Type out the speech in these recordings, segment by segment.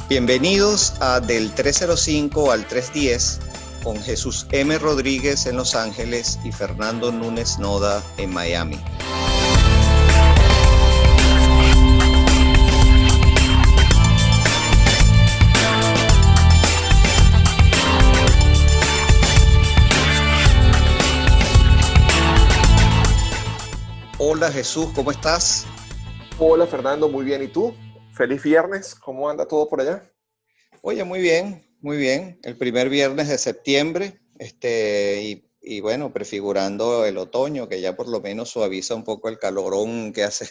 Bienvenidos a Del 305 al 310 con Jesús M. Rodríguez en Los Ángeles y Fernando Núñez Noda en Miami. Hola Jesús, ¿cómo estás? Hola Fernando, muy bien. ¿Y tú? Feliz viernes. ¿Cómo anda todo por allá? Oye, muy bien, muy bien. El primer viernes de septiembre, y bueno, prefigurando el otoño, que ya por lo menos suaviza un poco el calorón que hace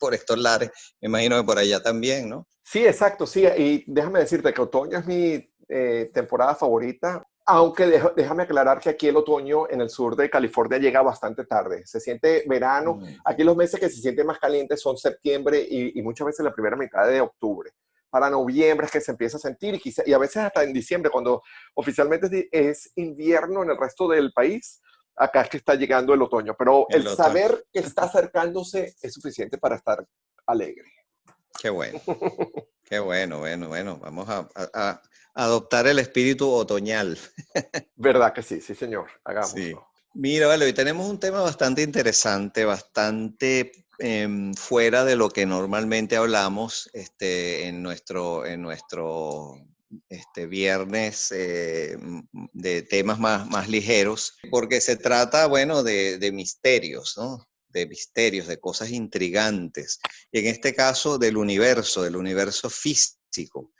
por estos lares. Me imagino que por allá también, ¿no? Sí, exacto, sí. Y déjame decirte que otoño es mi temporada favorita, aunque déjame aclarar que aquí el otoño en el sur de California llega bastante tarde. Se siente verano. Mm. Aquí los meses que se sienten más calientes son septiembre y muchas veces la primera mitad de octubre. Para noviembre es que se empieza a sentir y a veces hasta en diciembre, cuando oficialmente es invierno en el resto del país, acá es que está llegando el otoño. Pero el El otoño. saber que está acercándose es suficiente para estar alegre. Qué bueno, qué bueno, bueno. Vamos a adoptar el espíritu otoñal. ¿Verdad que sí? Sí, señor. Sí. Hagámoslo. Mira, vale, hoy tenemos un tema bastante interesante, bastante fuera de lo que normalmente hablamos en nuestro viernes de temas más ligeros, porque se trata, bueno, de misterios, ¿no? De misterios, de cosas intrigantes. Y en este caso del universo físico.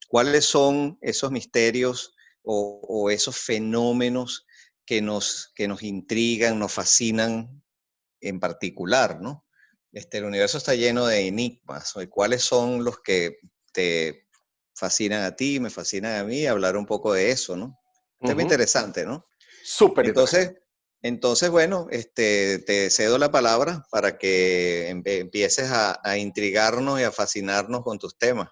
¿Cuáles son esos misterios o esos fenómenos que nos intrigan, nos fascinan en particular, ¿no? El universo está lleno de enigmas. ¿Y cuáles son los que te fascinan a ti, me fascinan a mí? Hablar un poco de eso, ¿no? Tema Ujú. interesante, ¿no? Súper Entonces, interesante. entonces, bueno, te cedo la palabra para que empieces a intrigarnos y a fascinarnos con tus temas,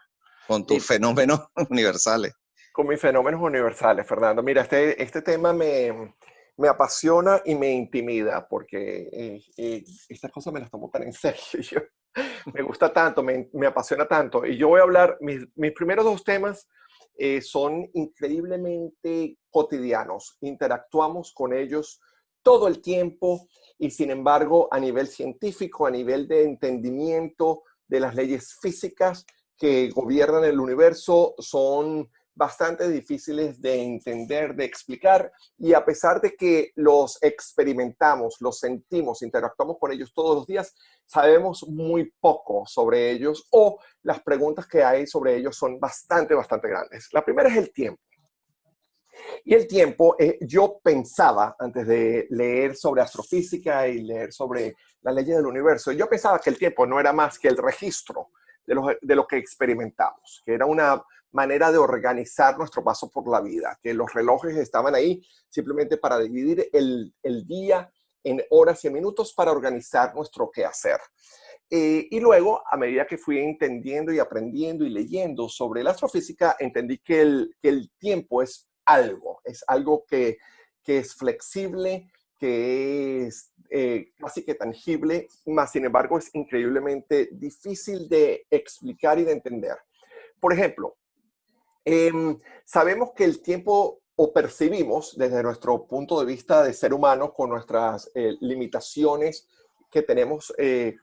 con tus Mi- fenómenos universales. con mis fenómenos universales, Fernando. Mira, este tema me apasiona y me intimida porque estas cosas me las tomo tan en serio. Me gusta tanto, me apasiona tanto. Y yo voy a hablar, mis primeros dos temas son increíblemente cotidianos. Interactuamos con ellos todo el tiempo y sin embargo a nivel científico, a nivel de entendimiento de las leyes físicas que gobiernan el universo, son bastante difíciles de entender, de explicar, y a pesar de que los experimentamos, los sentimos, interactuamos con ellos todos los días, sabemos muy poco sobre ellos o las preguntas que hay sobre ellos son bastante grandes. La primera es el tiempo. Y el tiempo, yo pensaba, antes de leer sobre astrofísica y leer sobre las leyes del universo, yo pensaba que el tiempo no era más que el registro de lo que experimentamos, que era una manera de organizar nuestro paso por la vida, que los relojes estaban ahí simplemente para dividir el día en horas y en minutos para organizar nuestro quehacer. Y luego, a medida que fui entendiendo y aprendiendo y leyendo sobre la astrofísica, entendí que el tiempo es algo que es flexible, que es casi que tangible, más sin embargo es increíblemente difícil de explicar y de entender. Por ejemplo, sabemos que el tiempo o percibimos desde nuestro punto de vista de ser humano con nuestras limitaciones que tenemos en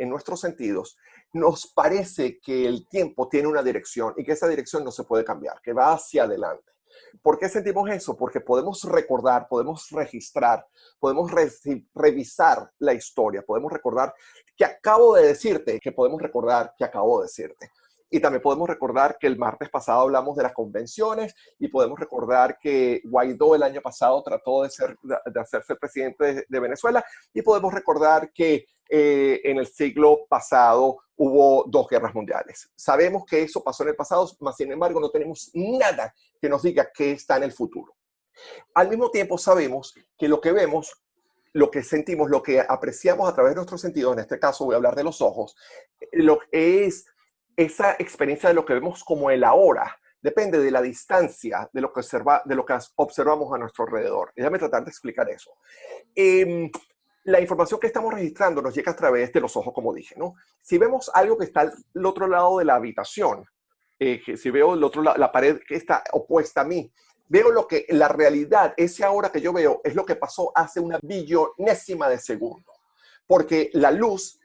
nuestros sentidos, nos parece que el tiempo tiene una dirección y que esa dirección no se puede cambiar, que va hacia adelante. ¿Por qué sentimos eso? Porque podemos recordar, podemos registrar, podemos revisar la historia, podemos recordar que acabo de decirte, que podemos recordar que acabo de decirte. Y también podemos recordar que el martes pasado hablamos de las convenciones y podemos recordar que Guaidó el año pasado trató de hacerse presidente de Venezuela y podemos recordar que en el siglo pasado hubo 2 guerras mundiales. Sabemos que eso pasó en el pasado, mas sin embargo no tenemos nada que nos diga qué está en el futuro. Al mismo tiempo sabemos que lo que vemos, lo que sentimos, lo que apreciamos a través de nuestros sentidos, en este caso voy a hablar de los ojos, lo que es esa experiencia de lo que vemos como el ahora, depende de la distancia de lo que observamos a nuestro alrededor. Déjame tratar de explicar eso. Eh, la información que estamos registrando nos llega a través de los ojos, como dije, ¿no? Si vemos algo que está al otro lado de la habitación, que si veo el otro lado, la pared que está opuesta a mí, veo lo que la realidad, ese ahora que yo veo, es lo que pasó hace una billonésima de segundo. Porque la luz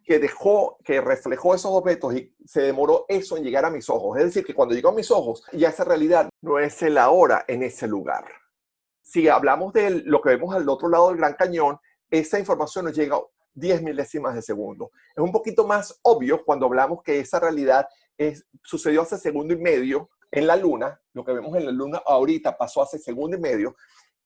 que reflejó esos objetos y se demoró eso en llegar a mis ojos. Es decir, que cuando llegó a mis ojos, ya esa realidad no es el ahora en ese lugar. Si hablamos de lo que vemos al otro lado del Gran Cañón, esa información nos llega 10 milésimas de segundo. Es un poquito más obvio cuando hablamos que esa realidad sucedió hace segundo y medio en la Luna. Lo que vemos en la Luna ahorita pasó hace segundo y medio.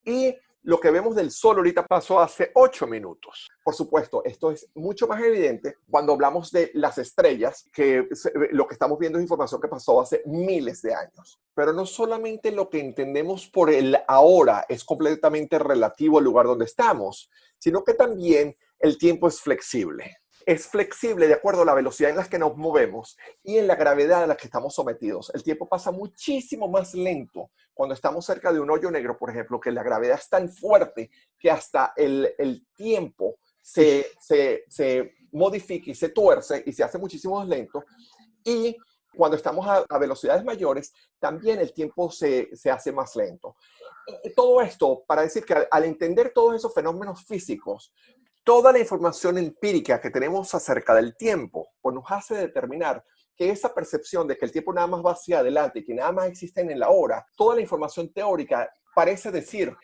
Y lo que vemos del Sol ahorita pasó hace 8 minutos. Por supuesto, esto es mucho más evidente cuando hablamos de las estrellas, que lo que estamos viendo es información que pasó hace miles de años. Pero no solamente lo que entendemos por el ahora es completamente relativo al lugar donde estamos, sino que también el tiempo es flexible. Es flexible de acuerdo a la velocidad en la que nos movemos y en la gravedad a la que estamos sometidos. El tiempo pasa muchísimo más lento cuando estamos cerca de un hoyo negro, por ejemplo, que la gravedad es tan fuerte que hasta el tiempo se modifica y se tuerce y se hace muchísimo más lento. Y cuando estamos a velocidades mayores, también el tiempo se hace más lento. Y todo esto para decir que al entender todos esos fenómenos físicos, toda la información empírica que tenemos acerca del tiempo, pues nos hace determinar que esa percepción de que el tiempo nada más va hacia adelante y que nada más existe en el ahora, toda la información teórica parece decir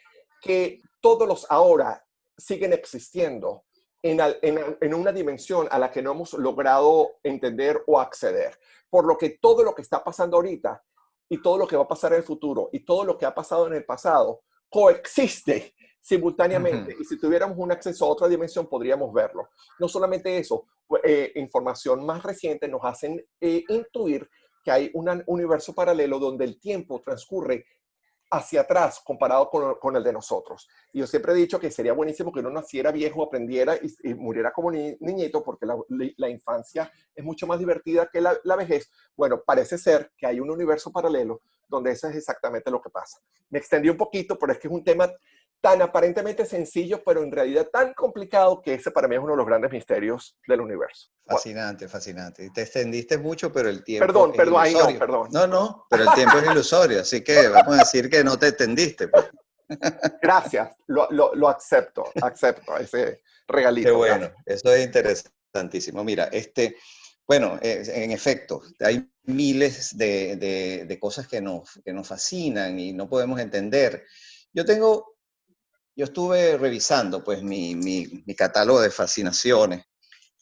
que todos los ahora siguen existiendo en una dimensión a la que no hemos logrado entender o acceder. Por lo que todo lo que está pasando ahorita y todo lo que va a pasar en el futuro y todo lo que ha pasado en el pasado coexiste simultáneamente, y si tuviéramos un acceso a otra dimensión podríamos verlo. No solamente eso, información más reciente nos hacen intuir que hay un universo paralelo donde el tiempo transcurre hacia atrás comparado con el de nosotros. Y yo siempre he dicho que sería buenísimo que uno naciera viejo, aprendiera y muriera como niñito, porque la infancia es mucho más divertida que la vejez. Bueno, parece ser que hay un universo paralelo donde eso es exactamente lo que pasa. Me extendí un poquito, pero es que es un tema tan aparentemente sencillo, pero en realidad tan complicado, que ese para mí es uno de los grandes misterios del universo. Fascinante, fascinante. Te extendiste mucho, pero el tiempo Perdón, es perdón, ahí no, ilusorio. perdón. No, no, pero el tiempo es ilusorio, así que vamos a decir que no te extendiste, pues. Gracias, lo acepto ese Qué regalito, bueno, gracias. eso es interesantísimo. Mira, bueno, en efecto, hay miles de cosas que nos fascinan y no podemos entender. Yo tengo, yo estuve revisando pues mi catálogo de fascinaciones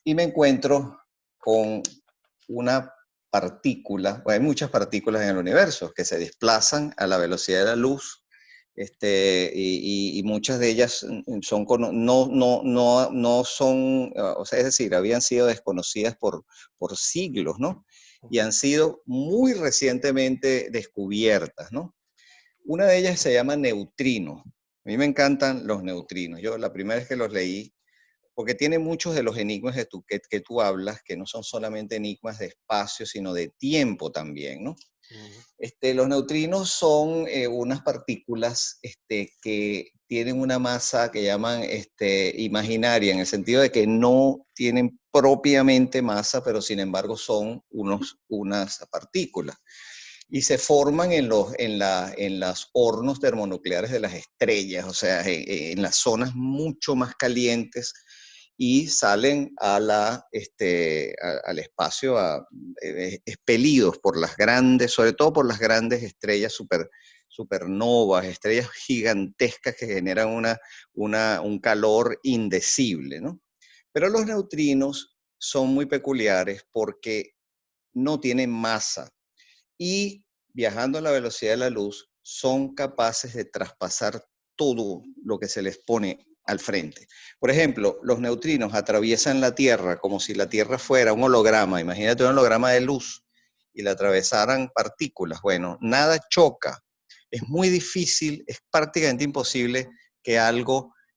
y me encuentro con una partícula, o hay muchas partículas en el universo que se desplazan a la velocidad de la luz, y muchas de ellas son, no son, o sea, es decir, habían sido desconocidas por siglos, ¿no? Y han sido muy recientemente descubiertas, ¿no? Una de ellas se llama neutrino. A mí me encantan los neutrinos. Yo la primera vez que los leí, porque tiene muchos de los enigmas que tú hablas, que no son solamente enigmas de espacio, sino de tiempo también, ¿no? Los neutrinos son unas partículas que tienen una masa que llaman imaginaria, en el sentido de que no tienen propiamente masa, pero sin embargo son unas partículas. Y se forman en las hornos termonucleares de las estrellas, o sea, en las zonas mucho más calientes, y salen al espacio expelidos por las grandes, sobre todo por las grandes estrellas supernovas, estrellas gigantescas que generan un calor indecible, ¿no? Pero los neutrinos son muy peculiares porque no tienen masa y, viajando a la velocidad de la luz, son capaces de traspasar todo lo que se les pone al frente. Por ejemplo, los neutrinos atraviesan la Tierra como si la Tierra fuera un holograma. Imagínate un holograma de luz y la atravesaran partículas. Bueno, nada choca. Es muy difícil, es prácticamente imposible que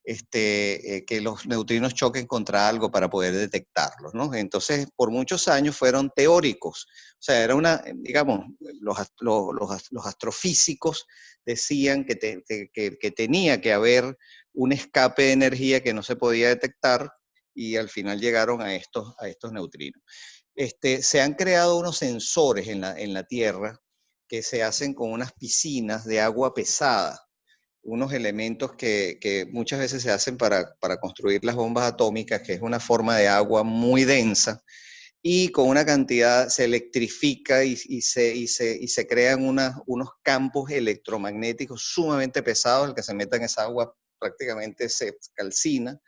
que los neutrinos choquen contra algo para poder detectarlos, ¿no? Entonces, por muchos años fueron teóricos. O sea, era digamos, los astrofísicos decían que tenía que haber un escape de energía que no se podía detectar, y al final llegaron a estos neutrinos. se han creado unos sensores en la Tierra que se hacen con unas piscinas de agua pesada, unos elementos que muchas veces se hacen para construir las bombas atómicas, que es una forma de agua muy densa, y con una cantidad se electrifica y se crean unos campos electromagnéticos sumamente pesados, el que se meta en esa agua prácticamente se calcina,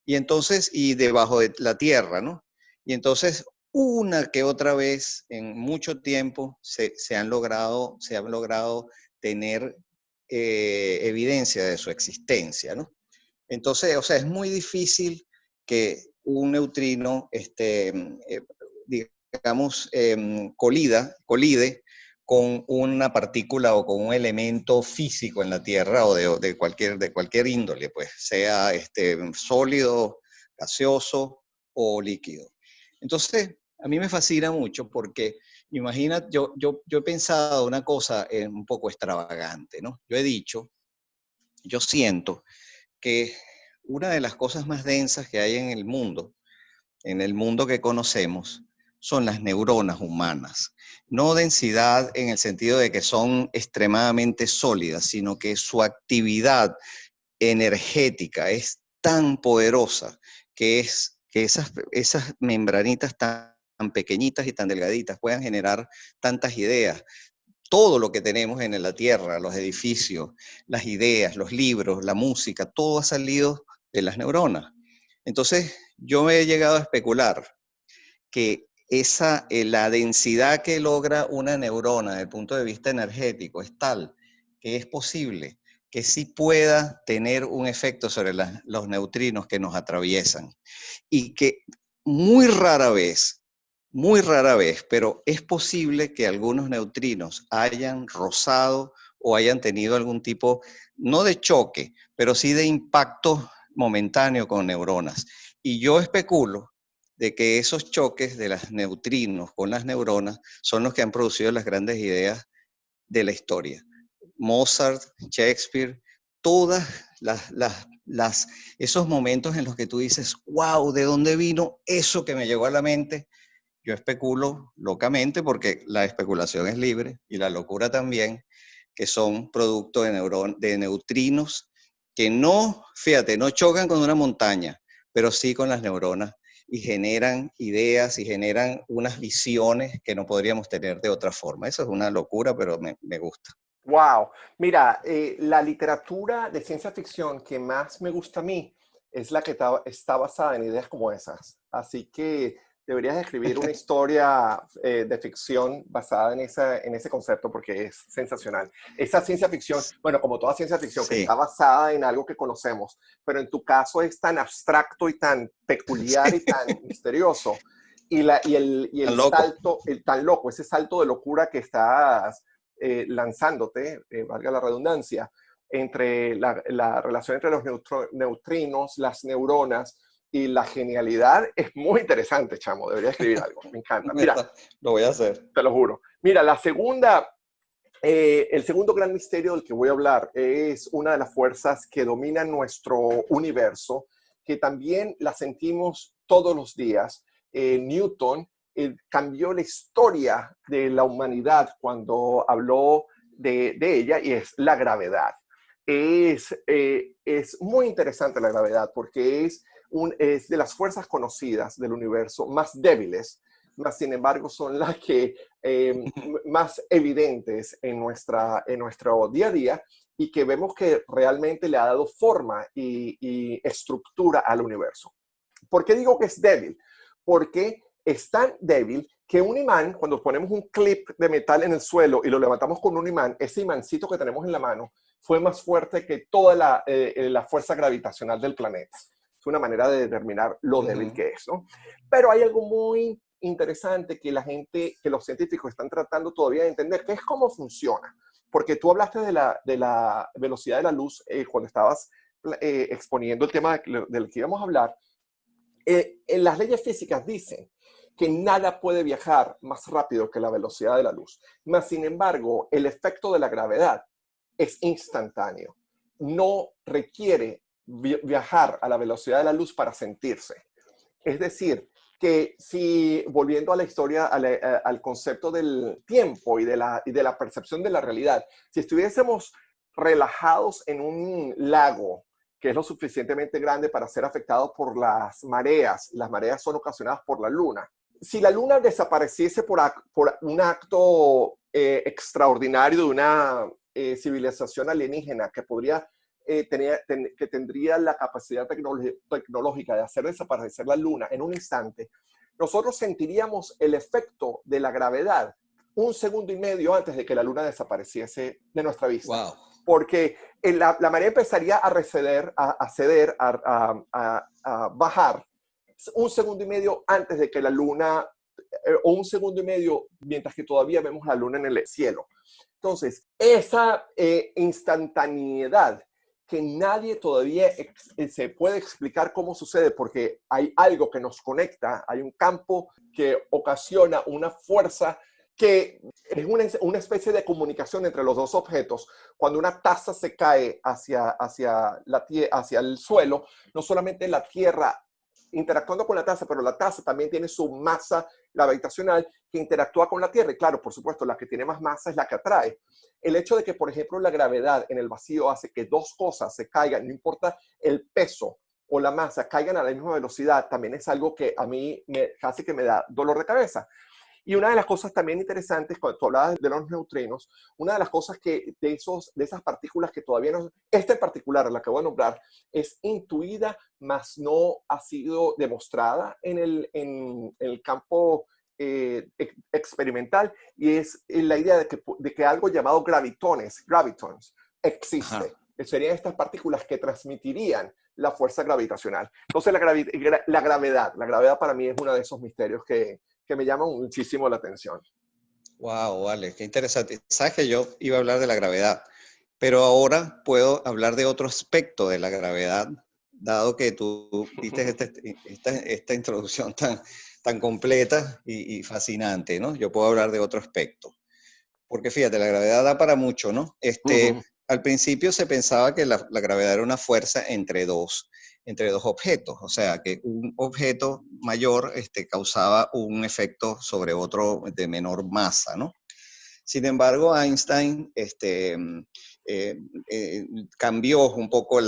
y entonces, y debajo de la tierra, ¿no? Y entonces, una que otra vez, en mucho tiempo, se han logrado tener evidencia de su existencia, ¿no? Entonces, o sea, es muy difícil que un neutrino, digamos, colide con una partícula o con un elemento físico en la Tierra o de cualquier índole, pues, sea sólido, gaseoso o líquido. Entonces, a mí me fascina mucho porque, imagina, yo he pensado una cosa un poco extravagante, ¿no? Yo he dicho, yo siento que una de las cosas más densas que hay en el mundo que conocemos, son las neuronas humanas. No densidad en el sentido de que son extremadamente sólidas, sino que su actividad energética es tan poderosa que esas membranitas tan pequeñitas y tan delgaditas puedan generar tantas ideas. Todo lo que tenemos en la Tierra, los edificios, las ideas, los libros, la música, todo ha salido de las neuronas. Entonces, yo me he llegado a especular que la densidad que logra una neurona desde el punto de vista energético es tal que es posible que sí pueda tener un efecto sobre los neutrinos que nos atraviesan y que muy muy rara vez, pero es posible que algunos neutrinos hayan rozado o hayan tenido algún tipo, no de choque, pero sí de impacto momentáneo con neuronas. Y yo especulo de que esos choques de los neutrinos con las neuronas son los que han producido las grandes ideas de la historia. Mozart, Shakespeare, todas esos momentos en los que tú dices, wow, ¿de dónde vino eso que me llegó a la mente? Yo especulo locamente porque la especulación es libre y la locura también, que son producto de neutrinos que no, fíjate, no chocan con una montaña, pero sí con las neuronas y generan ideas y generan unas visiones que no podríamos tener de otra forma. Eso es una locura, pero me gusta. Wow. Mira, la literatura de ciencia ficción que más me gusta a mí es la que está basada en ideas como esas. Así que deberías escribir una historia de ficción basada en ese concepto porque es sensacional. Esa ciencia ficción, bueno, como toda ciencia ficción que está Sí, basada en algo que conocemos, pero en tu caso es tan abstracto y tan peculiar y tan misterioso. Y el tan loco. salto, el tan loco, ese salto de locura que estás lanzándote, valga la redundancia, entre la relación entre los neutrinos, las neuronas y la genialidad es muy interesante, chamo. Debería escribir algo. Me encanta. Mira, Lo voy a hacer. te lo juro. Mira, el segundo gran misterio del que voy a hablar es una de las fuerzas que dominan nuestro universo, que también la sentimos todos los días. Newton cambió la historia de la humanidad cuando habló de ella y es la gravedad. Es muy interesante la gravedad porque es de las fuerzas conocidas del universo más débiles, más sin embargo son las que más evidentes en nuestro día a día y que vemos que realmente le ha dado forma y estructura al universo. ¿Por qué digo que es débil? Porque es tan débil que un imán, cuando ponemos un clip de metal en el suelo y lo levantamos con un imán, ese imancito que tenemos en la mano fue más fuerte que toda la fuerza gravitacional del planeta. Es una manera de determinar lo débil que es, ¿no? Pero hay algo muy interesante que que los científicos están tratando todavía de entender, que es cómo funciona. Porque tú hablaste de la velocidad de la luz cuando estabas exponiendo el tema del que íbamos a hablar. En las leyes físicas dicen que nada puede viajar más rápido que la velocidad de la luz. Mas, sin embargo, el efecto de la gravedad es instantáneo. No requiere viajar a la velocidad de la luz para sentirse. Es decir, que si, volviendo a la historia, al concepto del tiempo y de la percepción de la realidad, si estuviésemos relajados en un lago que es lo suficientemente grande para ser afectado por las mareas son ocasionadas por la luna. Si la luna desapareciese por un acto extraordinario de una civilización alienígena que podría que tendría la capacidad tecnológica de hacer desaparecer la luna en un instante, nosotros sentiríamos el efecto de la gravedad un segundo y medio antes de que la luna desapareciese de nuestra vista. Wow. Porque la marea empezaría a receder, a ceder, a bajar un segundo y medio antes de que la luna, o un segundo y medio mientras que todavía vemos la luna en el cielo. Entonces, esa instantaneidad que nadie todavía se puede explicar cómo sucede, porque hay algo que nos conecta, hay un campo que ocasiona una fuerza que es una especie de comunicación entre los dos objetos. Cuando una taza se cae hacia el suelo, no solamente la Tierra interactuando con la taza, pero la taza también tiene su masa gravitacional que interactúa con la Tierra. Y claro, por supuesto, la que tiene más masa es la que atrae. El hecho de que, por ejemplo, la gravedad en el vacío hace que dos cosas se caigan, no importa el peso o la masa, caigan a la misma velocidad, también es algo que a mí casi que me da dolor de cabeza. Y una de las cosas también interesantes, cuando tú hablabas de los neutrinos, una de las cosas que de esas partículas que todavía no, esta en particular, la que voy a nombrar, es intuida, mas no ha sido demostrada en el campo experimental, y es la idea de que algo llamado gravitons existe. Ajá. Que serían estas partículas que transmitirían la fuerza gravitacional. Entonces la gravedad para mí es uno de esos misterios que me llama muchísimo la atención. Wow, vale, qué interesante. Sabes que yo iba a hablar de la gravedad, pero ahora puedo hablar de otro aspecto de la gravedad, dado que tú diste esta introducción tan completa y fascinante, ¿no? Yo puedo hablar de otro aspecto. Porque fíjate, la gravedad da para mucho, ¿no? Al principio se pensaba que la gravedad era una fuerza entre dos objetos, o sea, que un objeto mayor causaba un efecto sobre otro de menor masa, ¿no? Sin embargo, Einstein cambió un poco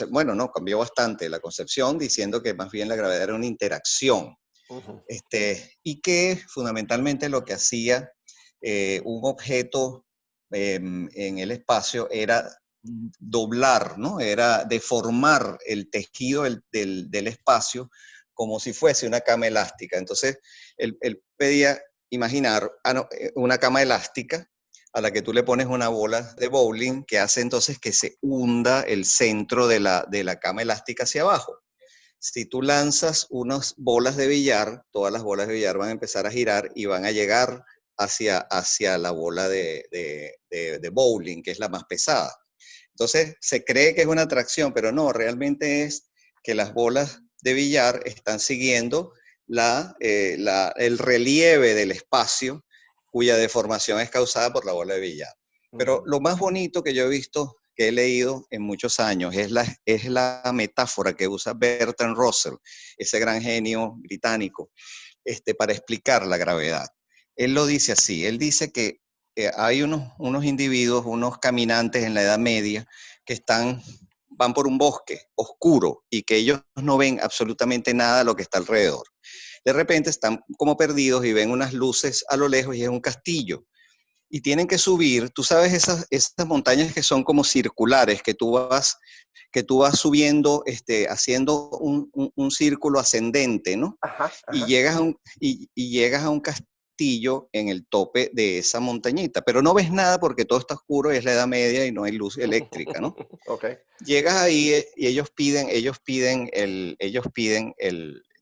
bueno, no, cambió bastante la concepción, diciendo que más bien la gravedad era una interacción. Y que fundamentalmente lo que hacía un objeto en el espacio era doblar, ¿no? Era deformar el tejido del espacio como si fuese una cama elástica. Entonces, él pedía imaginar una cama elástica a la que tú le pones una bola de bowling que hace entonces que se hunda el centro de la cama elástica hacia abajo. Si tú lanzas unas bolas de billar, todas las bolas de billar van a empezar a girar y van a llegar hacia la bola de bowling, que es la más pesada. Entonces, se cree que es una atracción, pero no, realmente es que las bolas de billar están siguiendo el relieve del espacio, cuya deformación es causada por la bola de billar. Pero lo más bonito que yo he visto, que he leído en muchos años, es la metáfora que usa Bertrand Russell, ese gran genio británico, para explicar la gravedad. Él lo dice así, él dice que hay unos individuos, unos caminantes en la Edad Media que van por un bosque oscuro y que ellos no ven absolutamente nada de lo que está alrededor. De repente están como perdidos y ven unas luces a lo lejos y es un castillo. Y tienen que subir, tú sabes, esas montañas que son como circulares, que tú vas subiendo, haciendo un círculo ascendente, ¿no? Ajá. Y llegas a un castillo en el tope de esa montañita, pero no ves nada porque todo está oscuro, es la Edad Media y no hay luz eléctrica, ¿no? Okay. Llegas ahí y ellos piden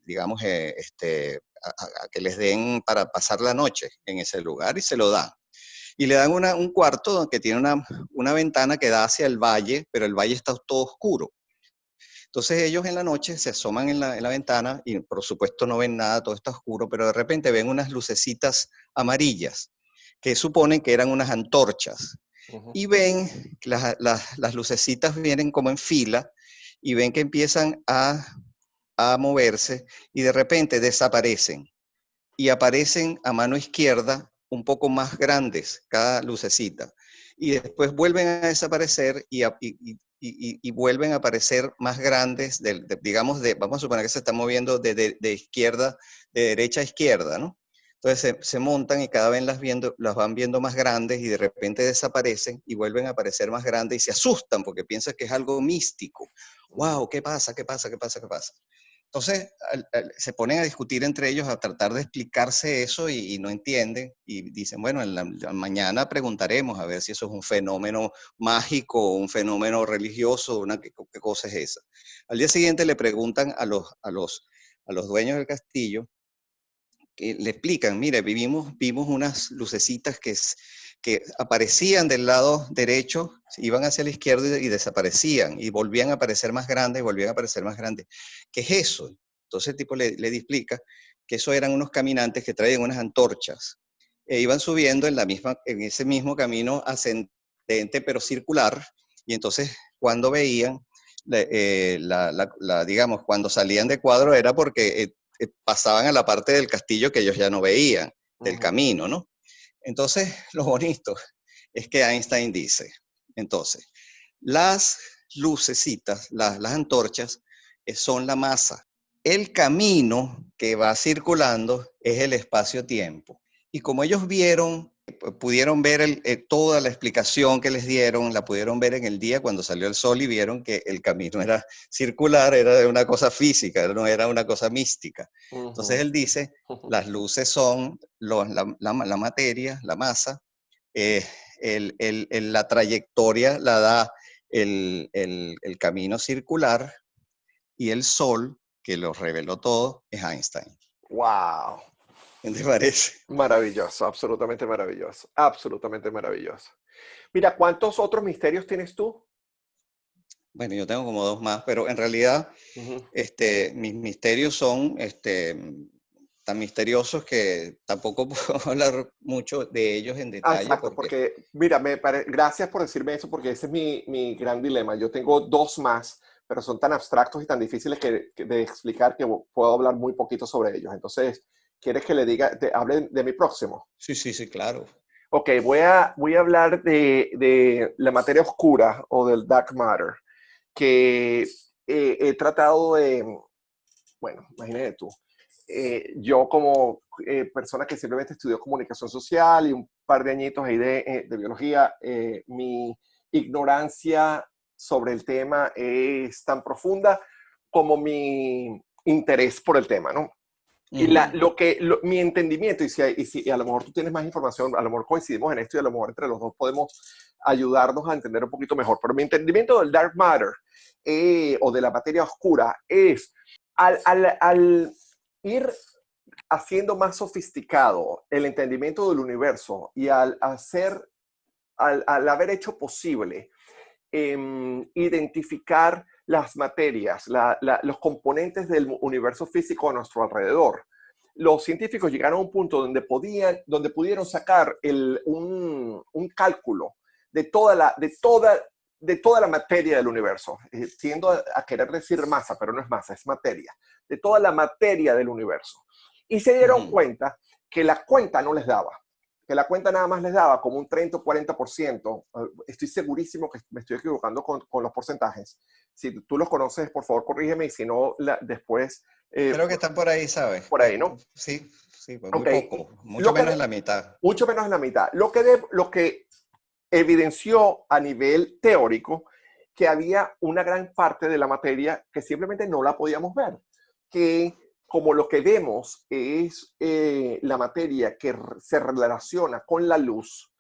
digamos, a que les den para pasar la noche en ese lugar y se lo dan. Y le dan un cuarto que tiene una ventana que da hacia el valle, pero el valle está todo oscuro. Entonces ellos en la noche se asoman en la ventana y por supuesto no ven nada, todo está oscuro, pero de repente ven unas lucecitas amarillas que suponen que eran unas antorchas. Y ven que las lucecitas vienen como en fila y ven que empiezan a a moverse y de repente desaparecen. Y aparecen a mano izquierda un poco más grandes cada lucecita. Y después vuelven a desaparecer y vuelven a aparecer más grandes, digamos, vamos a suponer que se están moviendo de izquierda, de derecha a izquierda, ¿no? Entonces se montan y cada vez las van viendo más grandes y de repente desaparecen y vuelven a aparecer más grandes y se asustan porque piensan que es algo místico. ¡Wow! ¿Qué pasa? ¿Qué pasa? ¿Qué pasa? ¿Qué pasa? Entonces se ponen a discutir entre ellos, a tratar de explicarse eso y no entienden. Y dicen, bueno, mañana preguntaremos a ver si eso es un fenómeno mágico, un fenómeno religioso, ¿qué cosa es esa? Al día siguiente le preguntan a los dueños del castillo, que le explican, mire, vimos unas lucecitas que aparecían del lado derecho, iban hacia la izquierda y desaparecían, y volvían a aparecer más grandes, y volvían a aparecer más grandes. ¿Qué es eso? Entonces el tipo le explica que eso eran unos caminantes que traían unas antorchas, e iban subiendo en ese mismo camino ascendente, pero circular, y entonces cuando veían, digamos, cuando salían de cuadro era porque pasaban a la parte del castillo que ellos ya no veían, del camino, ¿no? Entonces, lo bonito es que Einstein dice, entonces, las lucecitas, las antorchas, son la masa. El camino que va circulando es el espacio-tiempo. Y como ellos pudieron ver toda la explicación que les dieron, la pudieron ver en el día cuando salió el sol y vieron que el camino era circular, era de una cosa física, no era una cosa mística. Entonces él dice, las luces son la materia, la masa, la trayectoria la da el camino circular y el sol, que lo reveló todo, es Einstein. ¡Wow! ¿Qué te parece? Maravilloso, absolutamente maravilloso, absolutamente maravilloso. Mira, ¿cuántos otros misterios tienes tú? Bueno, yo tengo como dos más, pero en realidad mis misterios son tan misteriosos que tampoco puedo hablar mucho de ellos en detalle Exacto, porque... porque, mira, gracias por decirme eso, porque ese es mi gran dilema. Yo tengo dos más, pero son tan abstractos y tan difíciles de explicar que puedo hablar muy poquito sobre ellos. Entonces, ¿quieres que le diga, hable de mi próximo? Sí, sí, sí, claro. Ok, voy a hablar de la materia oscura o del dark matter, que he tratado de, bueno, imagínate tú, yo como persona que simplemente estudió comunicación social y un par de añitos ahí de biología, mi ignorancia sobre el tema es tan profunda como mi interés por el tema, ¿no? Y mi entendimiento, y a lo mejor tú tienes más información, a lo mejor coincidimos en esto y a lo mejor entre los dos podemos ayudarnos a entender un poquito mejor, pero mi entendimiento del dark matter o de la materia oscura es al ir haciendo más sofisticado el entendimiento del universo y al haber hecho posible identificar las materias, los componentes del universo físico a nuestro alrededor. Los científicos llegaron a un punto donde pudieron sacar un cálculo de toda la materia del universo. Tiendo a querer decir masa, pero no es masa, es materia. De toda la materia del universo. Y se dieron cuenta que la cuenta no les daba. Que la cuenta nada más les daba como un 30 o 40%. Estoy segurísimo que me estoy equivocando con los porcentajes. Si tú los conoces, por favor, corrígeme, y si no, después... Creo que están por ahí, ¿sabes? Por ahí, ¿no? Sí, sí, pues muy Ok. poco, mucho menos de la mitad. Mucho menos de la mitad. Lo que evidenció a nivel teórico que había una gran parte de la materia que simplemente no la podíamos ver. Que como lo que vemos es la materia que se relaciona con la luz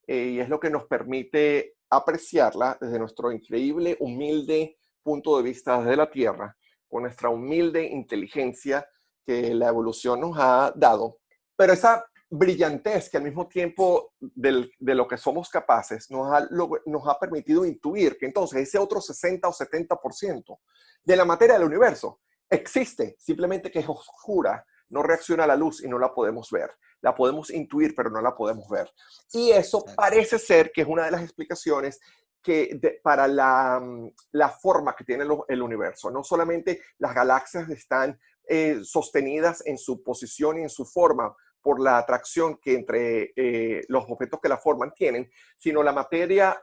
y es lo que nos permite apreciarla desde nuestro increíble, humilde punto de vista desde la Tierra, con nuestra humilde inteligencia que la evolución nos ha dado. Pero esa brillantez que al mismo tiempo de lo que somos capaces nos ha permitido intuir que entonces ese otro 60 o 70% de la materia del universo existe, simplemente que es oscura, no reacciona a la luz y no la podemos ver. La podemos intuir, pero no la podemos ver. Y eso parece ser que es una de las explicaciones para la forma que tiene el universo. No solamente las galaxias están sostenidas en su posición y en su forma por la atracción que entre los objetos que la forman tienen, sino la materia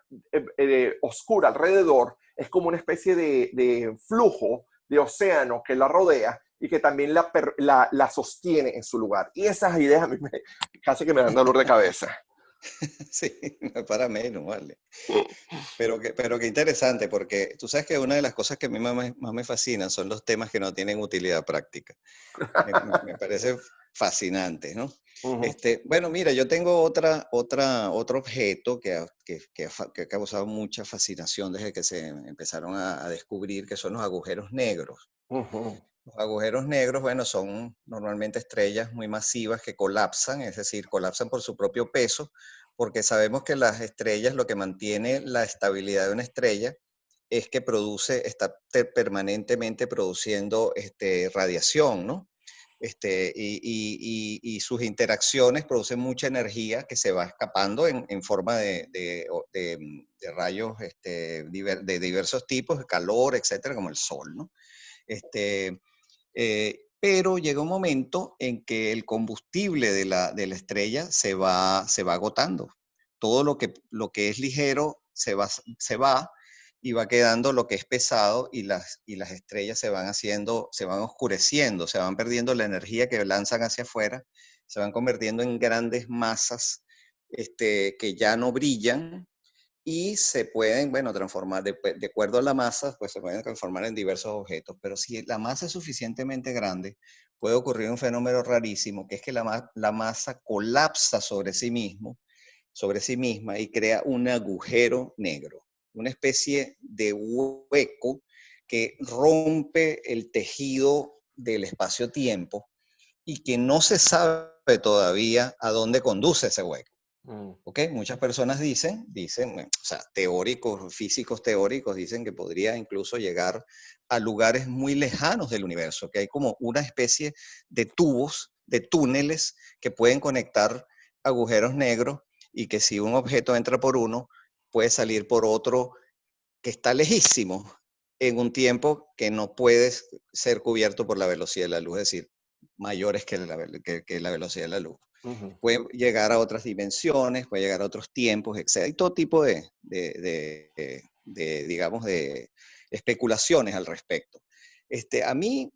oscura alrededor es como una especie de flujo de océano que la rodea y que también la sostiene en su lugar. Y esas ideas a mí casi que me dan dolor de cabeza. Sí, no es para menos, vale. Pero qué interesante, porque tú sabes que una de las cosas que a mí más me fascinan son los temas que no tienen utilidad práctica. Me parece fascinante, ¿no? Ujú, Bueno, mira, yo tengo otro objeto que ha causado mucha fascinación desde que se empezaron a descubrir, que son los agujeros negros. ujú, Los agujeros negros, bueno, son normalmente estrellas muy masivas que colapsan, es decir, colapsan por su propio peso, porque sabemos que las estrellas, lo que mantiene la estabilidad de una estrella es que está permanentemente produciendo radiación, ¿no? Y sus interacciones producen mucha energía que se va escapando en forma de rayos de diversos tipos, de calor, etcétera, como el sol, ¿no? Este, pero llega un momento en que el combustible de la estrella se va agotando. Todo lo que es ligero se va y va quedando lo que es pesado y las estrellas se van oscureciendo, se van perdiendo la energía que lanzan hacia afuera, se van convirtiendo en grandes masas que ya no brillan y se pueden, bueno, transformar, de acuerdo a la masa, pues se pueden transformar en diversos objetos, pero si la masa es suficientemente grande, puede ocurrir un fenómeno rarísimo, que es que la masa colapsa sobre sí misma y crea un agujero negro, una especie de hueco que rompe el tejido del espacio-tiempo y que no se sabe todavía a dónde conduce ese hueco. mm, ¿Ok? Muchas personas dicen, o sea, teóricos, físicos teóricos dicen que podría incluso llegar a lugares muy lejanos del universo, que hay como una especie de tubos, de túneles que pueden conectar agujeros negros y que si un objeto entra por uno, puede salir por otro que está lejísimo en un tiempo que no puede ser cubierto por la velocidad de la luz, es decir, mayores que la velocidad de la luz. ujú. Puede llegar a otras dimensiones, puede llegar a otros tiempos, etc. Hay todo tipo digamos, de especulaciones al respecto. A mí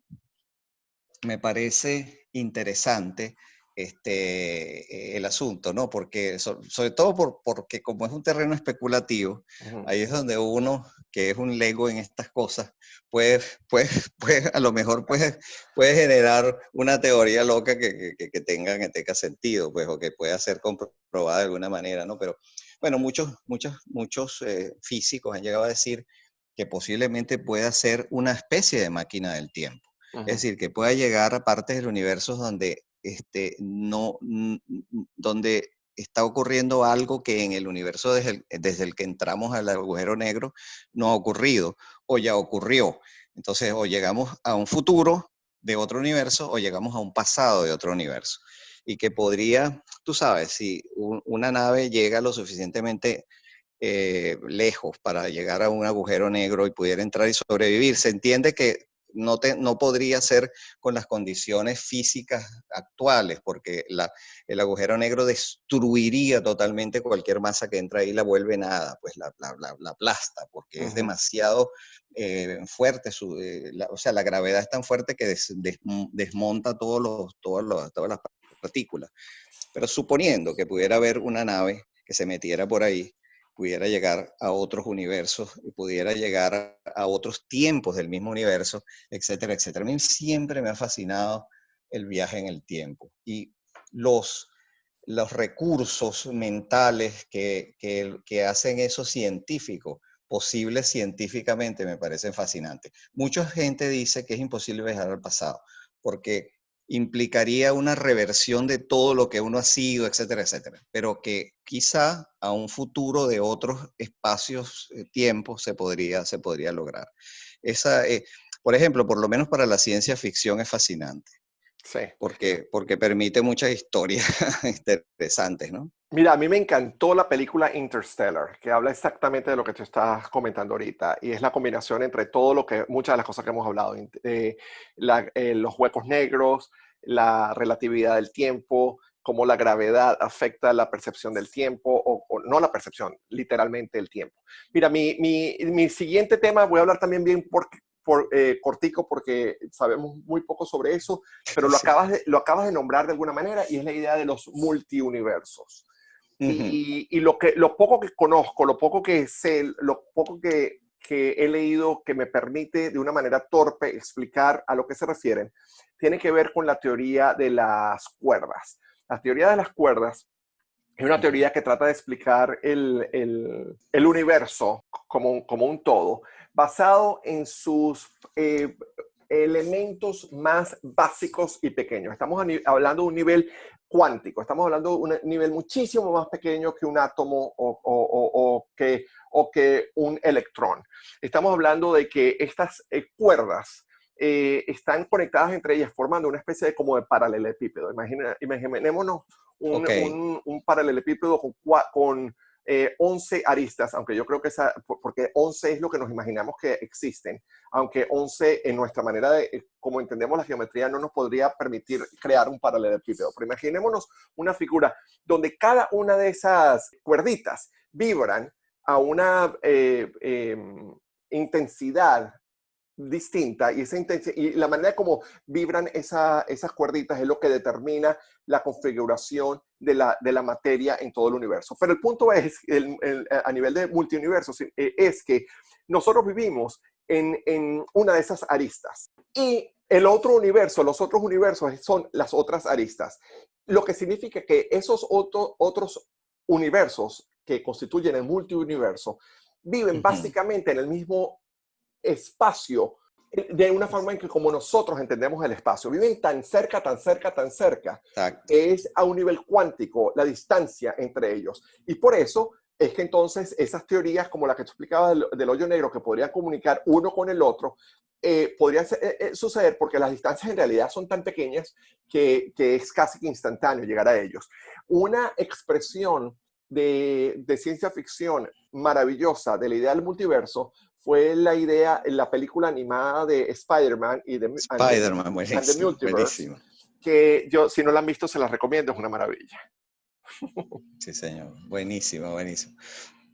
me parece interesante el asunto, ¿no? Porque, sobre todo porque como es un terreno especulativo, Ujú. ahí es donde uno, que es un lego en estas cosas, puede, puede, a lo mejor puede generar una teoría loca que tenga sentido, pues, o que pueda ser comprobada de alguna manera, ¿no? Pero, bueno, muchos físicos han llegado a decir que posiblemente pueda ser una especie de máquina del tiempo. Es Ujú, decir, que pueda llegar a partes del universo donde, donde está ocurriendo algo que en el universo desde el que entramos al agujero negro no ha ocurrido o ya ocurrió. Entonces, o llegamos a un futuro de otro universo o llegamos a un pasado de otro universo. Y que podría, tú sabes, si una nave llega lo suficientemente lejos para llegar a un agujero negro y pudiera entrar y sobrevivir. Se entiende que no podría ser con las condiciones físicas actuales, porque el agujero negro destruiría totalmente cualquier masa que entra ahí y la vuelve nada, pues la aplasta, porque es ujú, demasiado fuerte, o sea, la gravedad es tan fuerte que desmonta todas las partículas. Pero suponiendo que pudiera haber una nave que se metiera por ahí, pudiera llegar a otros universos y pudiera llegar a otros tiempos del mismo universo, etcétera, etcétera. A mí siempre me ha fascinado el viaje en el tiempo y los, los recursos mentales que hacen esos científicos posibles científicamente me parecen fascinantes. Mucha gente dice que es imposible viajar al pasado porque implicaría una reversión de todo lo que uno ha sido, etcétera, etcétera. Pero que quizá a un futuro de otros espacios, tiempos, se podría lograr. Esa, por ejemplo, por lo menos para la ciencia ficción es fascinante. Sí. porque permite muchas historias interesantes, ¿no? Mira, a mí me encantó la película Interstellar, que habla exactamente de lo que tú estás comentando ahorita, y es la combinación entre todo lo que, muchas de las cosas que hemos hablado, los huecos negros, la relatividad del tiempo, cómo la gravedad afecta la percepción del tiempo, o no la percepción, literalmente el tiempo. Mira, mi siguiente tema, voy a hablar también bien cortico, porque sabemos muy poco sobre eso, pero Sí. lo acabas de nombrar de alguna manera, y es la idea de los multiuniversos. Ujú. Lo poco que conozco, lo poco que sé, lo poco que he leído que me permite de una manera torpe explicar a lo que se refieren, tiene que ver con la teoría de las cuerdas. La teoría de las cuerdas es una Ujú. teoría que trata de explicar el universo como un todo, basado en sus elementos más básicos y pequeños. Estamos hablando de un nivel cuántico, estamos hablando de un nivel muchísimo más pequeño que un átomo o que un electrón. Estamos hablando de que estas cuerdas están conectadas entre ellas, formando una especie de como de paralelepípedo. Imaginémonos Ok. un paralelepípedo con 11 aristas, aunque yo creo que porque 11 es lo que nos imaginamos que existen, aunque 11 en nuestra manera de, como entendemos la geometría, no nos podría permitir crear un paralelepípedo. Pero imaginémonos una figura donde cada una de esas cuerditas vibran a una intensidad distinta, y la manera como vibran esas cuerditas es lo que determina la configuración de la materia en todo el universo. Pero el punto es, a nivel de multiuniversos, es que nosotros vivimos en una de esas aristas, y el otro universo, los otros universos son las otras aristas, lo que significa que esos otros universos que constituyen el multiuniverso viven Ujú. básicamente en el mismo espacio, de una forma en que como nosotros entendemos el espacio, viven tan cerca, tan cerca, tan cerca, Exacto. es a un nivel cuántico la distancia entre ellos. Y por eso es que entonces esas teorías como la que tú explicabas del hoyo negro, que podrían comunicar uno con el otro, podría suceder porque las distancias en realidad son tan pequeñas que es casi que instantáneo llegar a ellos. Una expresión de ciencia ficción maravillosa de la idea del multiverso fue la idea en la película animada de Spider-Man Spider-Man, and the buenísimo, Multiverse, buenísimo. que yo, si no la han visto, se las recomiendo, es una maravilla. Sí, señor. Buenísimo, buenísimo.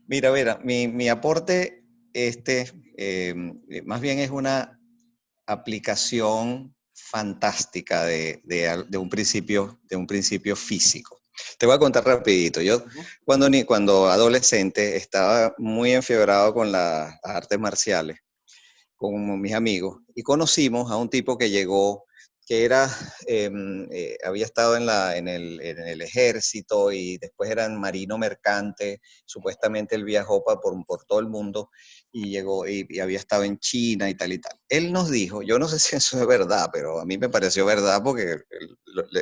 Mira, Vera, mi aporte más bien es una aplicación fantástica de un principio físico. Te voy a contar rapidito. Yo Uh -huh. cuando adolescente estaba muy enfiebrado con las artes marciales, con mis amigos, y conocimos a un tipo que llegó, que era, había estado en el ejército y después era marino mercante, supuestamente él viajó por todo el mundo y llegó y había estado en China y tal y tal. Él nos dijo, yo no sé si eso es verdad, pero a mí me pareció verdad porque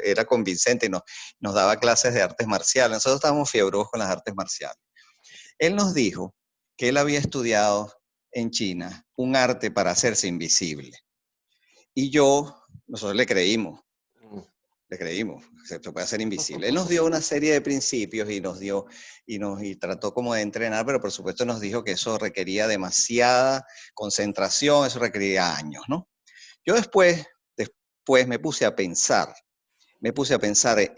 era convincente y nos daba clases de artes marciales. Nosotros estábamos fiebrudos con las artes marciales. Él nos dijo que él había estudiado en China un arte para hacerse invisible. Y nosotros le creímos, se puede hacer invisible. Él nos dio una serie de principios y trató como de entrenar, pero por supuesto nos dijo que eso requería demasiada concentración, eso requería años, ¿no? Yo después me puse a pensar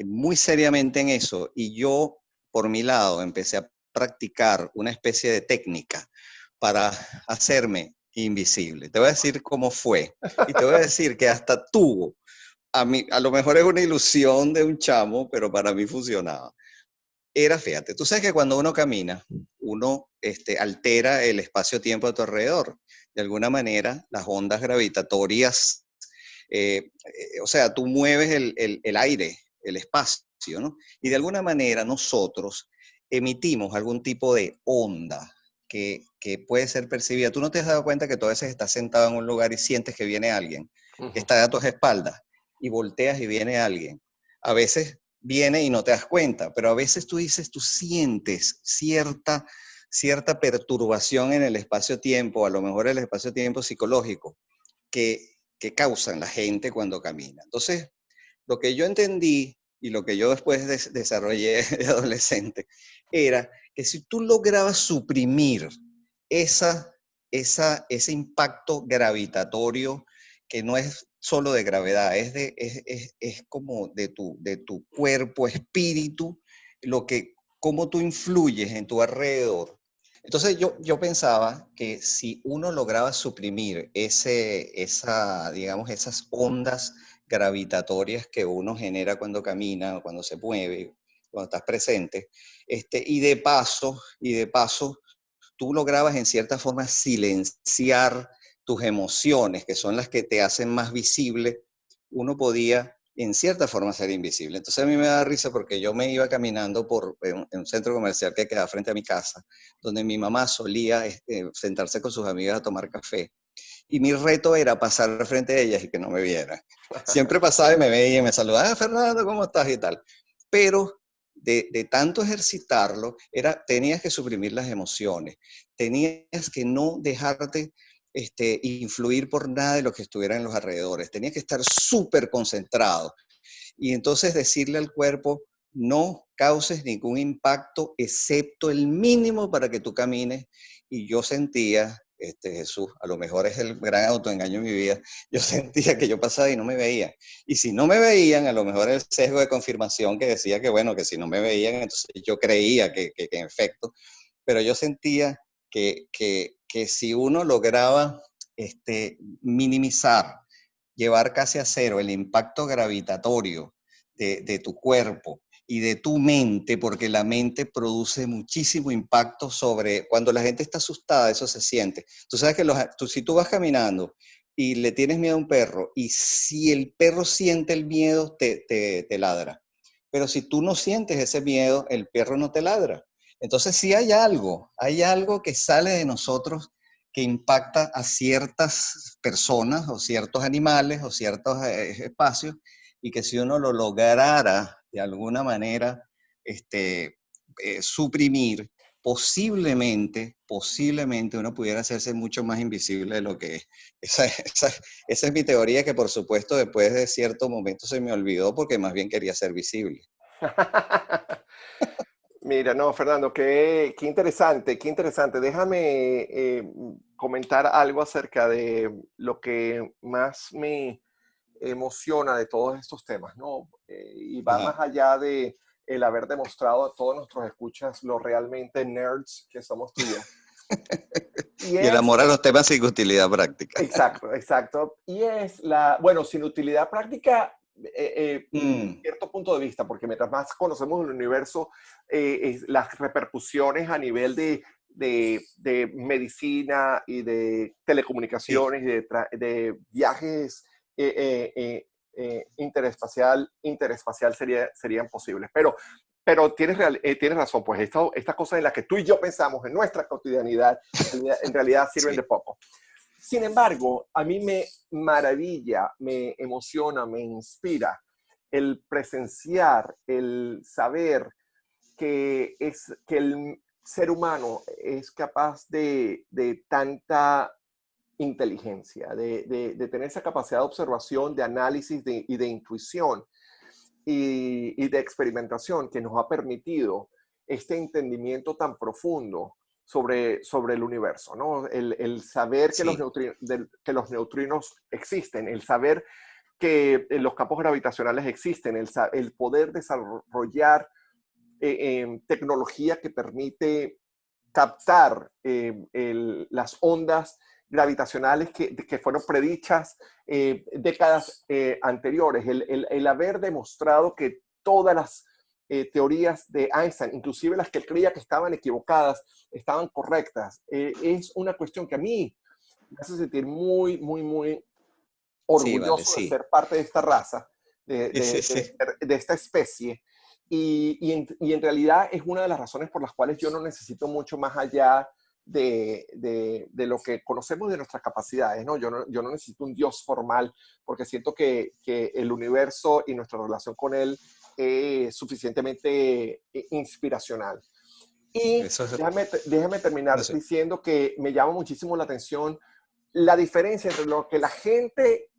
muy seriamente en eso y yo, por mi lado, empecé a practicar una especie de técnica para hacerme invisible. Te voy a decir cómo fue y te voy a decir que hasta tuvo, a lo mejor es una ilusión de un chamo, pero para mí funcionaba. Fíjate, tú sabes que cuando uno camina, uno altera el espacio-tiempo a tu alrededor. De alguna manera, las ondas gravitatorias o sea, tú mueves el aire, el espacio, ¿no? Y de alguna manera nosotros emitimos algún tipo de onda que puede ser percibida. Tú no te has dado cuenta que tú a veces estás sentado en un lugar y sientes que viene alguien, Uh que -huh. está a tus espaldas, y volteas y viene alguien. A veces viene y no te das cuenta, pero a veces tú sientes cierta perturbación en el espacio-tiempo, a lo mejor el espacio-tiempo psicológico, que causan la gente cuando camina. Entonces, lo que yo entendí y lo que yo después desarrollé de adolescente era que si tú lograbas suprimir esa, ese impacto gravitatorio que no es solo de gravedad, es como de tu cuerpo, espíritu, lo que, cómo tú influyes en tu alrededor. Entonces yo pensaba que si uno lograba suprimir digamos, esas ondas gravitatorias que uno genera cuando camina, cuando se mueve, cuando estás presente, y de paso, tú lograbas en cierta forma silenciar tus emociones, que son las que te hacen más visible, uno podía en cierta forma ser invisible. Entonces a mí me da risa porque yo me iba caminando en un centro comercial que quedaba frente a mi casa, donde mi mamá solía sentarse con sus amigas a tomar café. Y mi reto era pasar frente a ellas y que no me vieran. Siempre pasaba y me veía y me saludaba, Fernando, ¿cómo estás? Y tal. Pero de tanto ejercitarlo, tenías que suprimir las emociones, tenías que no dejarte influir por nada de lo que estuviera en los alrededores, tenías que estar súper concentrado y entonces decirle al cuerpo, no causes ningún impacto excepto el mínimo para que tú camines. Y yo sentía, Jesús, a lo mejor es el gran autoengaño en mi vida, yo sentía que yo pasaba y no me veía. Y si no me veían, a lo mejor el sesgo de confirmación que decía que, bueno, que si no me veían, entonces yo creía que en efecto, pero yo sentía que si uno lograba minimizar, llevar casi a cero el impacto gravitatorio de tu cuerpo y de tu mente, porque la mente produce muchísimo impacto sobre, cuando la gente está asustada, eso se siente. Tú sabes que si tú vas caminando y le tienes miedo a un perro, y si el perro siente el miedo, te ladra. Pero si tú no sientes ese miedo, el perro no te ladra. Entonces sí hay algo que sale de nosotros que impacta a ciertas personas o ciertos animales o ciertos espacios, y que si uno lo lograra de alguna manera suprimir, posiblemente uno pudiera hacerse mucho más invisible de lo que es. Esa es mi teoría, que por supuesto después de cierto momento se me olvidó porque más bien quería ser visible. Mira, no, Fernando, qué interesante, qué interesante. Déjame comentar algo acerca de lo que más me emociona de todos estos temas, ¿no? Y va más Ajá. allá de el haber demostrado a todos nuestros escuchas lo realmente nerds que somos tú y yo. Y Y el es, amor a los temas sin utilidad práctica. exacto, exacto. Y es bueno, sin utilidad práctica, Mm, cierto punto de vista, porque mientras más conocemos el universo, las repercusiones a nivel de medicina y de sí, telecomunicaciones y de viajes interespacial serían posibles. Pero tienes razón, pues estas cosas en las que tú y yo pensamos en nuestra cotidianidad, en realidad sirven sí. de poco. Sin embargo, a mí me maravilla, me emociona, me inspira el presenciar, el saber que el ser humano es capaz de tanta inteligencia, de tener esa capacidad de observación, de análisis y de intuición y de experimentación que nos ha permitido este entendimiento tan profundo sobre el universo, ¿no? El saber Sí, que los neutrinos existen, el saber que los campos gravitacionales existen, el poder desarrollar tecnología que permite captar las ondas gravitacionales que fueron predichas décadas anteriores, el haber demostrado que todas las teorías de Einstein, inclusive las que él creía que estaban equivocadas, estaban correctas, es una cuestión que a mí me hace sentir muy, muy, muy sí, vale, orgulloso de sí. ser parte de esta raza, Sí, sí, sí. de esta especie. Y en realidad es una de las razones por las cuales yo no necesito mucho más allá de lo que conocemos de nuestras capacidades, ¿no? Yo no necesito un Dios formal porque siento que el universo y nuestra relación con él es suficientemente inspiracional. Y Eso es, déjame terminar eso. diciendo que me llama muchísimo la atención la diferencia entre lo que la gente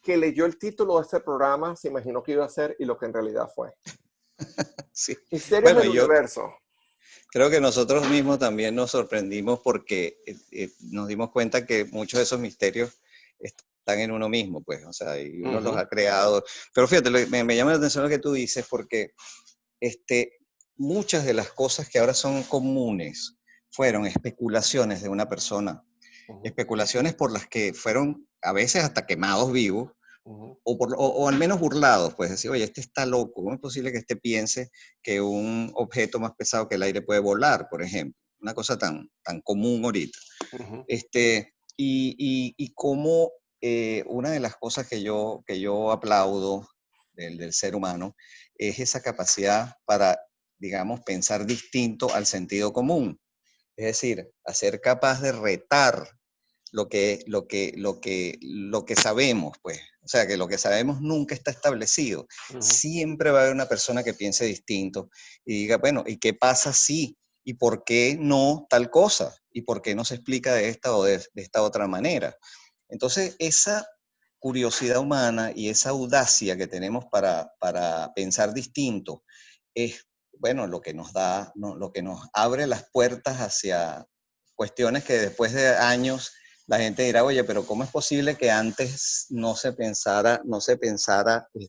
que leyó el título de este programa se imaginó que iba a ser y lo que en realidad fue. Sí. Misterios Bueno, del yo universo. creo que nosotros mismos también nos sorprendimos porque nos dimos cuenta que muchos de esos misterios están en uno mismo, pues, o sea, y uno los Ujú, ha creado. Pero fíjate, me llama la atención lo que tú dices porque este, muchas de las cosas que ahora son comunes fueron especulaciones de una persona, ujú, especulaciones por las que fueron a veces hasta quemados vivos ujú, o al menos burlados, pues decir, oye, este está loco, ¿cómo es posible que este piense que un objeto más pesado que el aire puede volar, por ejemplo? Una cosa tan común ahorita. ujú, Y cómo una de las cosas que yo aplaudo del ser humano es esa capacidad para, digamos, pensar distinto al sentido común. Es decir, a ser capaz de retar lo que sabemos, pues. O sea, que lo que sabemos nunca está establecido. ujú, Siempre va a haber una persona que piense distinto y diga, bueno, ¿y qué pasa si? ¿Y por qué no tal cosa? ¿Y por qué no se explica de esta o de esta otra manera? Entonces, esa curiosidad humana y esa audacia que tenemos para pensar distinto es, bueno, lo que nos da, no, lo que nos abre las puertas hacia cuestiones que después de años la gente dirá, oye, pero ¿cómo es posible que antes no se pensara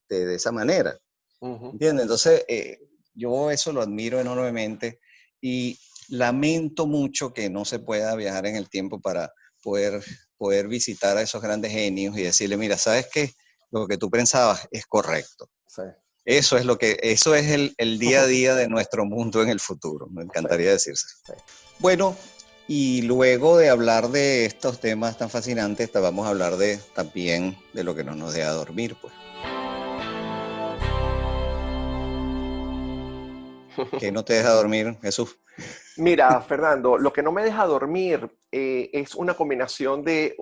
de esa manera? ujú. ¿Entiendes? Entonces, yo eso lo admiro enormemente y lamento mucho que no se pueda viajar en el tiempo para poder, poder visitar a esos grandes genios y decirle, mira, ¿sabes qué? Lo que tú pensabas es correcto. Sí. Eso es el día a día de nuestro mundo en el futuro, me Sí, encantaría decirse. sí. Bueno, y luego de hablar de estos temas tan fascinantes, vamos a hablar también de lo que no nos deja dormir, pues. ¿Qué no te deja dormir, Jesús? Mira, Fernando, lo que no me deja dormir es una combinación de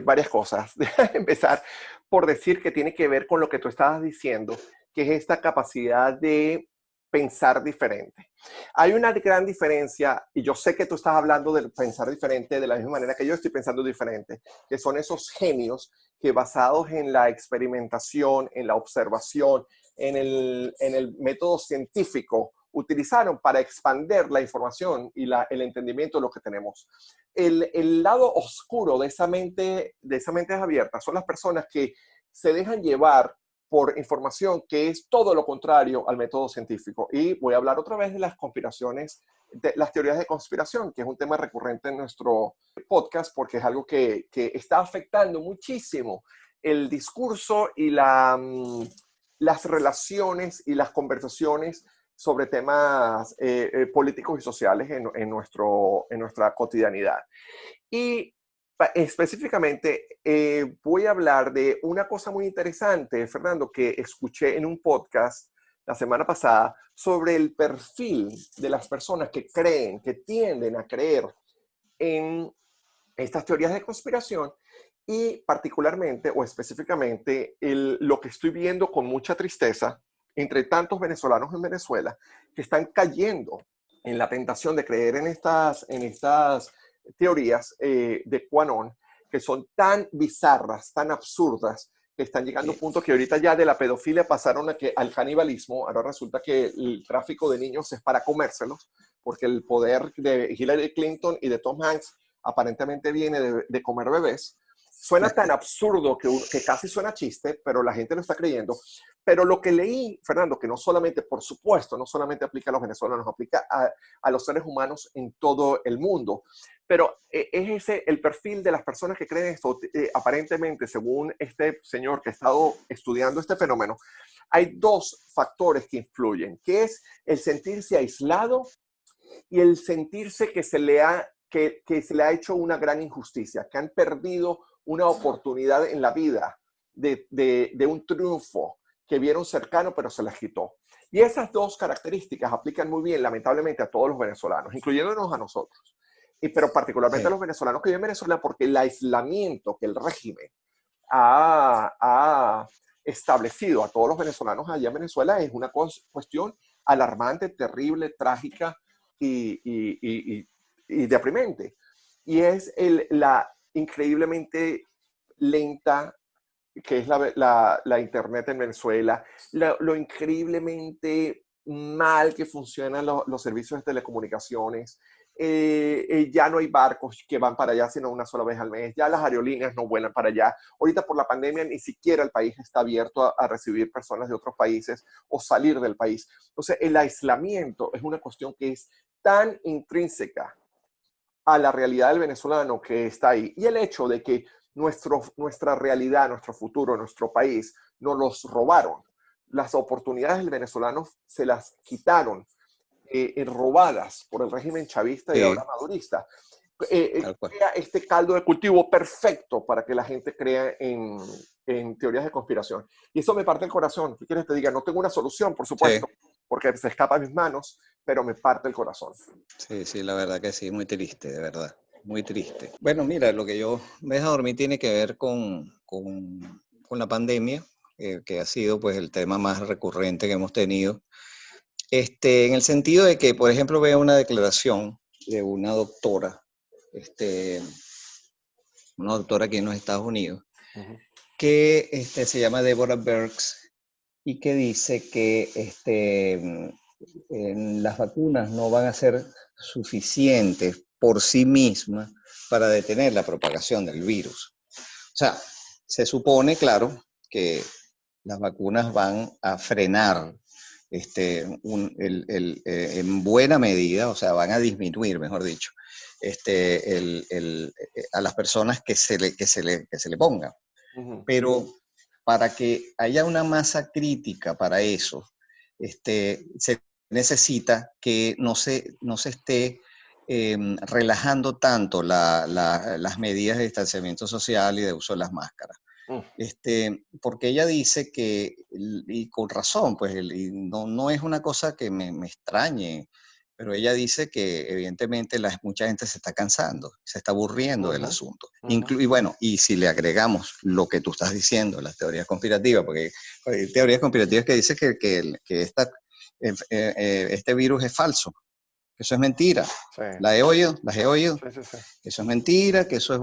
varias cosas. Deja de empezar por decir que tiene que ver con lo que tú estabas diciendo, que es esta capacidad de pensar diferente. Hay una gran diferencia, y yo sé que tú estás hablando de pensar diferente de la misma manera que yo estoy pensando diferente, que son esos genios que basados en la experimentación, en la observación, en el método científico, utilizaron para expander la información y el entendimiento de lo que tenemos. El lado oscuro de esa mente abierta son las personas que se dejan llevar por información que es todo lo contrario al método científico. Y voy a hablar otra vez de las conspiraciones, de las teorías de conspiración, que es un tema recurrente en nuestro podcast porque es algo que está afectando muchísimo el discurso y las relaciones y las conversaciones sobre temas políticos y sociales en nuestra cotidianidad. Y específicamente voy a hablar de una cosa muy interesante, Fernando, que escuché en un podcast la semana pasada sobre el perfil de las personas que creen, que tienden a creer en estas teorías de conspiración y particularmente o específicamente lo que estoy viendo con mucha tristeza entre tantos venezolanos en Venezuela que están cayendo en la tentación de creer en estas teorías de QAnon que son tan bizarras, tan absurdas, que están llegando a Sí, puntos que ahorita ya de la pedofilia pasaron al canibalismo. Ahora resulta que el tráfico de niños es para comérselos, porque el poder de Hillary Clinton y de Tom Hanks aparentemente viene de comer bebés. Suena tan absurdo que casi suena chiste, pero la gente lo está creyendo. Pero lo que leí, Fernando, que no solamente, por supuesto, no solamente aplica a los venezolanos, aplica a los seres humanos en todo el mundo. Pero es ese el perfil de las personas que creen esto, aparentemente, según este señor que ha estado estudiando este fenómeno, hay dos factores que influyen, que es el sentirse aislado y el sentirse que se le ha hecho una gran injusticia, que han perdido una oportunidad en la vida de un triunfo que vieron cercano pero se les quitó. Y esas dos características aplican muy bien, lamentablemente, a todos los venezolanos, incluyéndonos a nosotros. Pero particularmente a sí. los venezolanos que viven en Venezuela, porque el aislamiento que el régimen ha establecido a todos los venezolanos allá en Venezuela es una cuestión alarmante, terrible, trágica y deprimente. Y es la increíblemente lenta que es la Internet en Venezuela, lo increíblemente mal que funcionan los servicios de telecomunicaciones. Ya no hay barcos que van para allá sino una sola vez al mes, ya las aerolíneas no vuelan para allá. Ahorita por la pandemia ni siquiera el país está abierto a recibir personas de otros países o salir del país. Entonces el aislamiento es una cuestión que es tan intrínseca a la realidad del venezolano que está ahí. Y el hecho de que nuestra realidad, nuestro futuro, nuestro país, nos los robaron. Las oportunidades del venezolano se las quitaron, robadas por el régimen chavista y ahora Sí, madurista. tal cual. Crea este caldo de cultivo perfecto para que la gente crea en teorías de conspiración. Y eso me parte el corazón. ¿Qué quieres que te diga? No tengo una solución, por Sí, supuesto, porque se escapa de mis manos, pero me parte el corazón. sí, sí, la verdad que sí, muy triste, de verdad, muy triste. Bueno, mira, lo que yo me deja dormir tiene que ver con la pandemia, que ha sido pues el tema más recurrente que hemos tenido. En el sentido de que, por ejemplo, veo una declaración de este, una doctora aquí en los Estados Unidos, Uh -huh. que se llama Deborah Birx y que dice que las vacunas no van a ser suficientes por sí mismas para detener la propagación del virus. O sea, se supone, claro, que las vacunas van a frenar en buena medida, o sea, van a disminuir, mejor dicho, a las personas que se le pongan. Uh -huh. Pero para que haya una masa crítica para eso, se necesita que no se esté relajando tanto las medidas de distanciamiento social y de uso de las máscaras. Porque ella dice que, y con razón, pues y no es una cosa que me extrañe, pero ella dice que evidentemente mucha gente se está cansando, se está aburriendo Uh del -huh. asunto. Uh -huh. Y bueno, y si le agregamos lo que tú estás diciendo, las teorías conspirativas, porque hay teorías conspirativas que dicen este virus es falso, que eso es mentira. Sí, Las he oído, sí, sí, sí. que eso es mentira, que eso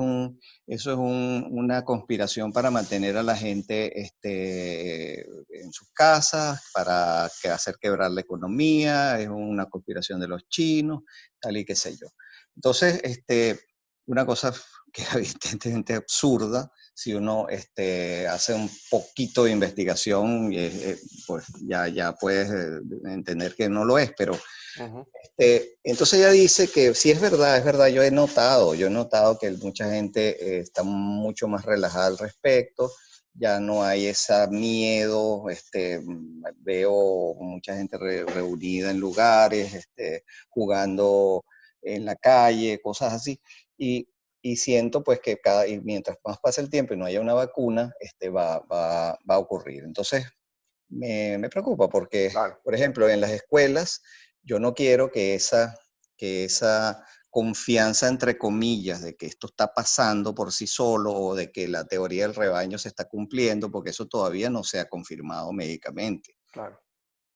es una conspiración para mantener a la gente en sus casas, para hacer quebrar la economía, es una conspiración de los chinos, tal y qué sé yo. Entonces, una cosa que es evidentemente absurda, si uno hace un poquito de investigación, pues ya puedes entender que no lo es, pero Uh -huh. entonces ella dice que sí es verdad, yo he notado que mucha gente está mucho más relajada al respecto, ya no hay ese miedo, veo mucha gente reunida en lugares, jugando en la calle, cosas así, y, y siento pues que y mientras más pasa el tiempo y no haya una vacuna, va a ocurrir. Entonces, me preocupa porque, Claro. por ejemplo, en las escuelas, yo no quiero que esa confianza, entre comillas, de que esto está pasando por sí solo o de que la teoría del rebaño se está cumpliendo, porque eso todavía no se ha confirmado médicamente. Claro.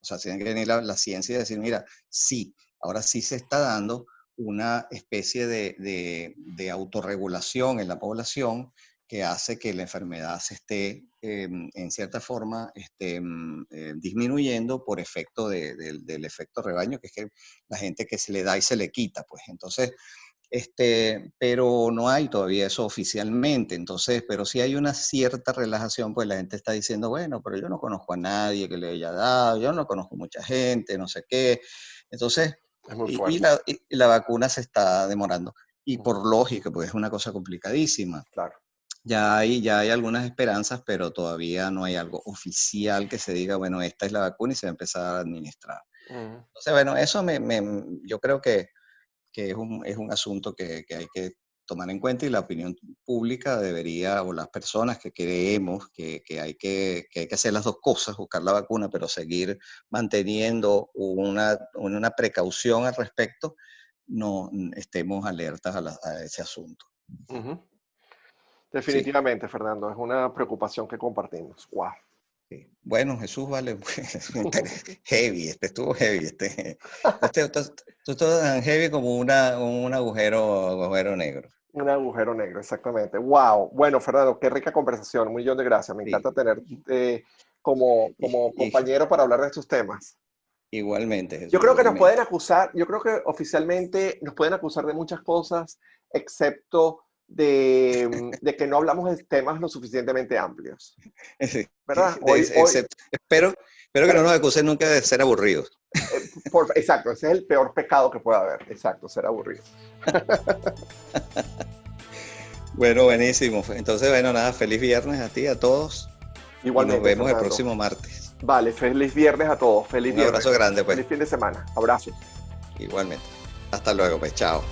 O sea, tiene que venir la ciencia y decir, mira, sí, ahora sí se está dando una especie de autorregulación en la población que hace que la enfermedad se esté, en cierta forma, disminuyendo por efecto del efecto rebaño, que es que la gente que se le da y se le quita, pues. Entonces, pero no hay todavía eso oficialmente, entonces, pero sí hay una cierta relajación, pues la gente está diciendo, bueno, pero yo no conozco a nadie que le haya dado, yo no conozco mucha gente, no sé qué, entonces, Es muy y fuerte. la vacuna se está demorando, y Uh -huh. por lógica, pues es una cosa complicadísima. Claro. Ya hay algunas esperanzas, pero todavía no hay algo oficial que se diga, bueno, esta es la vacuna y se va a empezar a administrar. Uh -huh. Entonces, bueno, eso yo creo que es un asunto que hay que tomar en cuenta y la opinión pública debería, o las personas que creemos que hay que hacer las dos cosas, buscar la vacuna, pero seguir manteniendo una precaución al respecto, no estemos alertas a ese asunto. Uh -huh. Sí. Definitivamente, Fernando, es una preocupación que compartimos. Wow. Sí. Bueno, Jesús, vale, pues, heavy, estuvo heavy, esto es tan heavy como un agujero negro. Un agujero negro, exactamente. Wow. Bueno, Fernando, qué rica conversación. Un millón de gracias. Me Sí. encanta tenerte como Y compañero para hablar de estos temas. igualmente, Yo Jesús, creo que nos pueden igualmente. acusar, yo creo que oficialmente nos pueden acusar de muchas cosas, excepto de que no hablamos de temas lo suficientemente amplios, Sí, ¿verdad? Hoy, espero que no nos acusen nunca de ser aburridos. exacto, ese es el peor pecado que puede haber, exacto, ser aburrido. Bueno, buenísimo. Entonces, bueno, nada, feliz viernes a ti, a todos, y nos Igualmente, vemos el Fernando. próximo martes. Vale, feliz viernes a todos, feliz Un abrazo viernes, grande, pues, feliz fin de semana, abrazos. igualmente. Hasta luego, pues, chao.